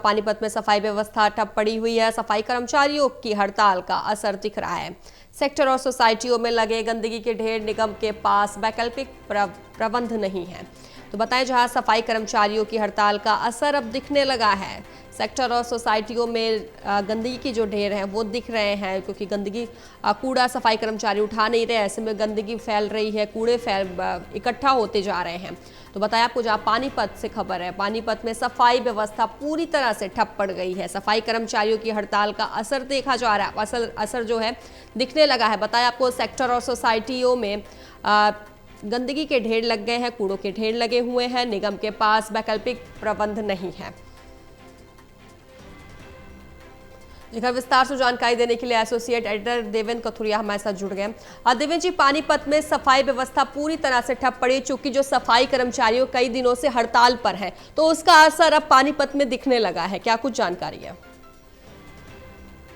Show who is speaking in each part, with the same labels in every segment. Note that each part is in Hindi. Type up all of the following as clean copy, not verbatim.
Speaker 1: पानीपत में सफाई व्यवस्था ठप पड़ी हुई है। सफाई कर्मचारियों की हड़ताल का असर दिख रहा है। सेक्टर और सोसाइटियों में लगे गंदगी के ढेर निगम के पास वैकल्पिक प्रबंध नहीं है। तो बताएं, जहां सफाई कर्मचारियों की हड़ताल का असर अब दिखने लगा है। सेक्टर और सोसाइटियों में गंदगी के जो ढेर हैं वो दिख रहे हैं, क्योंकि गंदगी कूड़ा सफाई कर्मचारी उठा नहीं रहे, ऐसे में गंदगी फैल रही है, कूड़े इकट्ठा होते जा रहे हैं। तो बताया आपको, जहाँ पानीपत से खबर है, पानीपत में सफाई व्यवस्था पूरी तरह से ठप पड़ गई है। सफाई कर्मचारियों की हड़ताल का असर देखा जा रहा है, असर जो है दिखने लगा है। बताया आपको, सेक्टर और सोसाइटियों में गंदगी के ढेर लग गए हैं, कूड़ों के ढेर लगे हुए हैं, निगम के पास वैकल्पिक प्रबंध नहीं है। लेकर विस्तार से जानकारी देने के लिए एसोसिएट एडिटर देवेंद्र कथुरिया हमारे साथ जुड़ गए। देवेंद्र जी, पानीपत में सफाई व्यवस्था पूरी तरह से ठप पड़ी, चूंकि जो सफाई कर्मचारियों कई दिनों से हड़ताल पर हैं, तो उसका असर अब पानीपत में दिखने लगा है। क्या कुछ जानकारी है?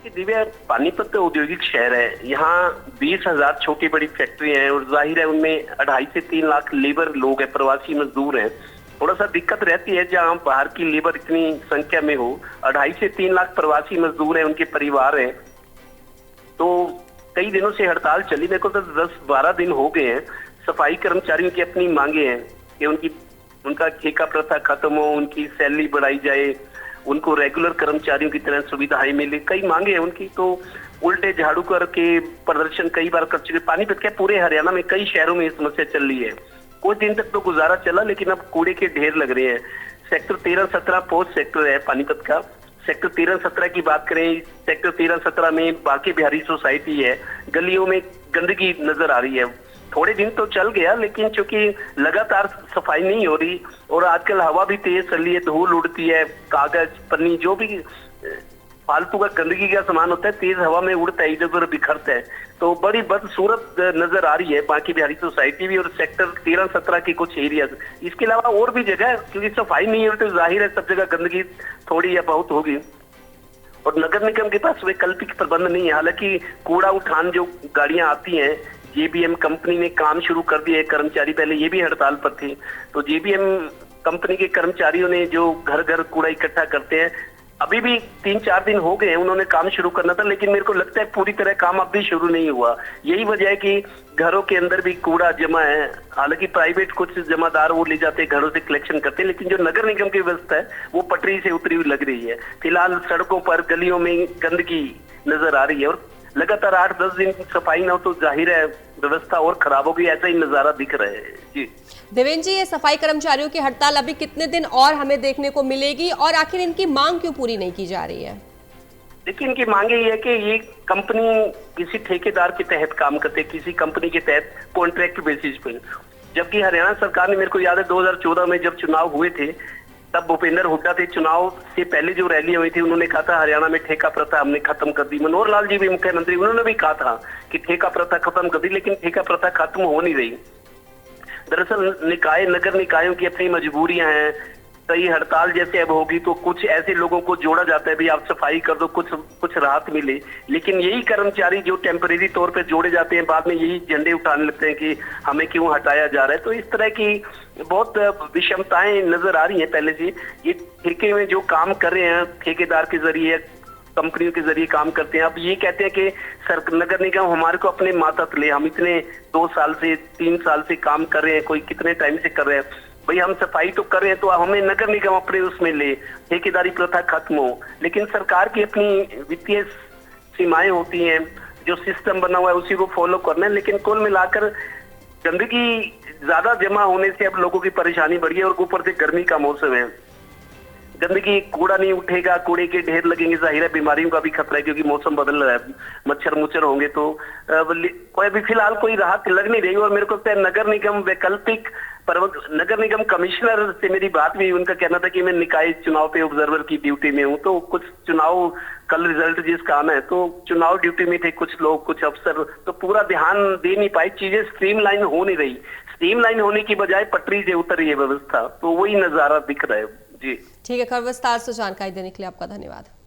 Speaker 2: दिव्या, पानीपत तो औद्योगिक शहर है। यहाँ 20,000 छोटी बड़ी फैक्ट्री हैं और जाहिर है उनमें 2.5 से 3 लाख लेबर लोग हैं, प्रवासी मजदूर हैं। थोड़ा सा दिक्कत रहती है जहाँ बाहर की लेबर इतनी संख्या में हो। 2.5 से 3 लाख प्रवासी मजदूर हैं, उनके परिवार हैं। तो कई दिनों से हड़ताल चली, मेरे को तो 10-12 दिन हो गए हैं। सफाई कर्मचारियों की अपनी मांगे हैं कि उनका ठेका प्रथा खत्म हो, उनकी सैलरी बढ़ाई जाए, उनको रेगुलर कर्मचारियों की तरह सुविधाएं मिले। कई मांगे हैं उनकी, तो उल्टे झाड़ू करके प्रदर्शन कई बार कर चुके। पानीपत के पूरे हरियाणा में कई शहरों में ये समस्या चल रही है। कुछ दिन तक तो गुजारा चला, लेकिन अब कूड़े के ढेर लग रहे हैं। सेक्टर 13-17 पोस्ट सेक्टर है पानीपत का। सेक्टर 13-17 की बात करें, सेक्टर 13-17 में बांके बिहारी सोसाइटी है। गलियों में गंदगी नजर आ रही है। थोड़े दिन तो चल गया, लेकिन चूंकि लगातार सफाई नहीं हो रही और आजकल हवा भी तेज चल रही है, धूल उड़ती है, कागज पन्नी जो भी फालतू का गंदगी का सामान होता है तेज हवा में उड़ता है, इधर उधर बिखरता है। तो बड़ी बदसूरत नजर आ रही है बांके बिहारी सोसाइटी भी और सेक्टर 13-17 के कुछ एरिया। इसके अलावा और भी जगह, क्योंकि सफाई नहीं है तो जाहिर है सब जगह गंदगी थोड़ी या बहुत होगी। और नगर निगम के पास वैकल्पिक प्रबंध नहीं है। हालांकि कूड़ा उठान जो गाड़ियां आती हैं, जेबीएम कंपनी ने काम शुरू कर दिया है। कर्मचारी पहले ये भी हड़ताल पर थे, तो जेबीएम कंपनी के कर्मचारियों ने जो घर घर कूड़ा इकट्ठा करते हैं, अभी भी 3-4 दिन हो गए हैं उन्होंने काम शुरू करना था, लेकिन मेरे को लगता है पूरी तरह काम अब भी शुरू नहीं हुआ। यही वजह है कि घरों के अंदर भी कूड़ा जमा है। हालांकि प्राइवेट कुछ जमादार वो ले जाते हैं, घरों से कलेक्शन करते हैं, लेकिन जो नगर निगम की व्यवस्था है वो पटरी से उतरी हुई लग रही है। फिलहाल सड़कों पर गलियों में गंदगी नजर आ रही है और लगातार 8-10 दिन सफाई ना हो तो जाहिर है व्यवस्था और खराब होगी, ऐसा ही नजारा दिख रहा है। जी
Speaker 1: देवेंद्र जी, ये सफाई कर्मचारियों की हड़ताल अभी कितने दिन और हमें देखने को मिलेगी, और आखिर इनकी मांग क्यों पूरी नहीं की जा रही है?
Speaker 2: देखिए, इनकी मांगे ये है कि ये कंपनी किसी ठेकेदार के तहत काम करते, किसी कंपनी के तहत कॉन्ट्रैक्ट बेसिस पे। जबकि हरियाणा सरकार ने, मेरे को याद है 2014 में जब चुनाव हुए थे, तब भूपेंद्र हुड्डा थे, चुनाव से पहले जो रैली हुई थी उन्होंने कहा था हरियाणा में ठेका प्रथा हमने खत्म कर दी। मनोहर लाल जी भी मुख्यमंत्री, उन्होंने भी कहा था कि ठेका प्रथा खत्म कर दी, लेकिन ठेका प्रथा खत्म हो नहीं रही। दरअसल नगर निकायों की अपनी मजबूरियां हैं। कई हड़ताल जैसे अब होगी तो कुछ ऐसे लोगों को जोड़ा जाता है, भी आप सफाई कर दो, कुछ राहत मिले। लेकिन यही कर्मचारी जो टेम्परेरी तौर पे जोड़े जाते हैं, बाद में यही झंडे उठाने लगते हैं कि हमें क्यों हटाया जा रहा है। तो इस तरह की बहुत विषमताएं नजर आ रही हैं पहले से। ये ठेके में जो काम कर रहे हैं, ठेकेदार के जरिए, कंपनियों के जरिए काम करते हैं, अब ये कहते हैं कि नगर निगम हमारे को अपने मातहत ले। हम इतने 2 साल से 3 साल से काम कर रहे हैं, कोई कितने टाइम से कर रहे हैं, भाई हम सफाई तो कर रहे हैं, तो हमें नगर निगम अपने उसमें ले, ठेकेदारी प्रथा खत्म हो। लेकिन सरकार की अपनी वित्तीय सीमाएं होती हैं, जो सिस्टम बना हुआ है उसी को फॉलो करना है। लेकिन कुल मिलाकर गंदगी ज्यादा जमा होने से अब लोगों की परेशानी बढ़ी है और ऊपर से गर्मी का मौसम है। गंदगी, कूड़ा नहीं उठेगा, कूड़े के ढेर लगेंगे, जाहिर है बीमारियों का भी खतरा है, क्योंकि मौसम बदल रहा है, मच्छर मुच्छर होंगे। तो कोई अभी फिलहाल कोई राहत लग नहीं रही। और मेरे को लगता है नगर निगम वैकल्पिक नगर निगम कमिश्नर से मेरी बात भी, उनका कहना था कि मैं निकाय चुनाव पे ऑब्जर्वर की ड्यूटी में हूँ, तो कुछ चुनाव कल रिजल्ट जिसका आना है, तो चुनाव ड्यूटी में थे कुछ लोग, कुछ अफसर, तो पूरा ध्यान दे नहीं पाए। चीजें स्ट्रीमलाइन हो नहीं रही, स्ट्रीमलाइन होने की बजाय पटरी से उतर रही है व्यवस्था, तो वही नजारा दिख रहा है। जी
Speaker 1: ठीक है, खबर विस्तार से जानकारी देने के लिए आपका धन्यवाद।